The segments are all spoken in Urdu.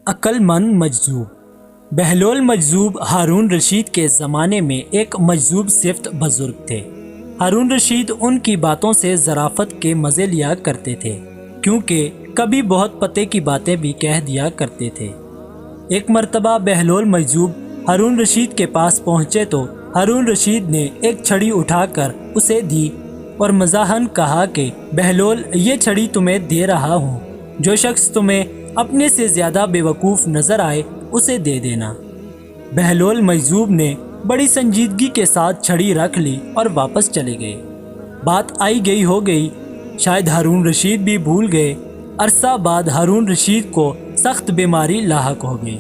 عقل مند مجذوب۔ بہلول مجذوب ہارون رشید کے زمانے میں ایک مجذوب صفت بزرگ تھے۔ ہارون رشید ان کی باتوں سے ظرافت کے مزے لیا کرتے تھے، کیونکہ کبھی بہت پتے کی باتیں بھی کہہ دیا کرتے تھے۔ ایک مرتبہ بہلول مجذوب ہارون رشید کے پاس پہنچے تو ہارون رشید نے ایک چھڑی اٹھا کر اسے دی اور مزاحاً کہا کہ بہلول، یہ چھڑی تمہیں دے رہا ہوں، جو شخص تمہیں اپنے سے زیادہ بے وقوف نظر آئے اسے دے دینا۔ بہلول مجذوب نے بڑی سنجیدگی کے ساتھ چھڑی رکھ لی اور واپس چلے گئے۔ بات آئی گئی ہو گئی، شاید ہارون رشید بھی بھول گئے۔ عرصہ بعد ہارون رشید کو سخت بیماری لاحق ہو گئی،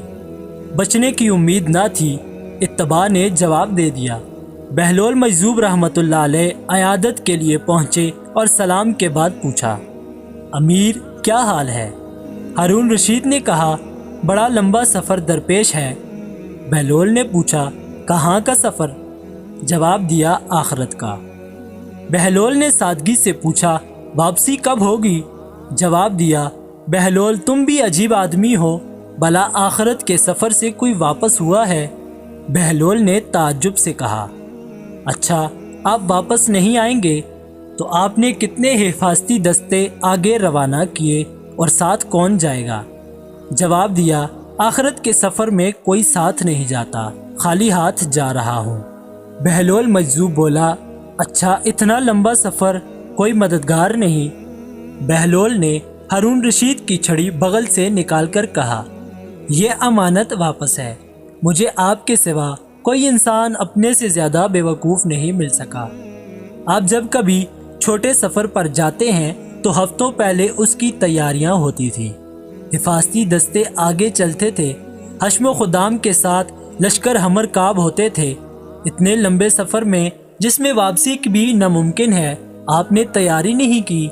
بچنے کی امید نہ تھی۔ اتباع نے جواب دے دیا۔ بہلول مجذوب رحمۃ اللہ علیہ عیادت کے لیے پہنچے اور سلام کے بعد پوچھا، امیر کیا حال ہے؟ ہارون رشید نے کہا، بڑا لمبا سفر درپیش ہے۔ بہلول نے پوچھا، کہاں کا سفر؟ جواب دیا، آخرت کا۔ بہلول نے سادگی سے پوچھا، واپسی کب ہوگی؟ جواب دیا، بہلول تم بھی عجیب آدمی ہو، بھلا آخرت کے سفر سے کوئی واپس ہوا ہے؟ بہلول نے تعجب سے کہا، اچھا آپ واپس نہیں آئیں گے تو آپ نے کتنے حفاظتی دستے آگے روانہ کیے اور ساتھ کون جائے گا؟ جواب دیا، آخرت کے سفر میں کوئی ساتھ نہیں جاتا، خالی ہاتھ جا رہا ہوں۔ بہلول مجذوب بولا، اچھا اتنا لمبا سفر، کوئی مددگار نہیں؟ بہلول نے ہارون رشید کی چھڑی بغل سے نکال کر کہا، یہ امانت واپس ہے، مجھے آپ کے سوا کوئی انسان اپنے سے زیادہ بے وقوف نہیں مل سکا۔ آپ جب کبھی چھوٹے سفر پر جاتے ہیں تو ہفتوں پہلے اس کی تیاریاں ہوتی تھیں، حفاظتی دستے آگے چلتے تھے، حشم و خدام کے ساتھ لشکر ہمر کعب ہوتے تھے۔ اتنے لمبے سفر میں جس میں واپسی بھی ناممکن ہے، آپ نے تیاری نہیں کی۔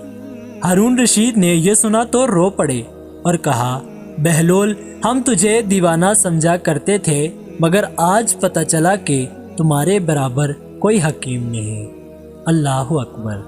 ہارون رشید نے یہ سنا تو رو پڑے اور کہا، بہلول ہم تجھے دیوانہ سمجھا کرتے تھے، مگر آج پتہ چلا کہ تمہارے برابر کوئی حکیم نہیں۔ اللہ اکبر۔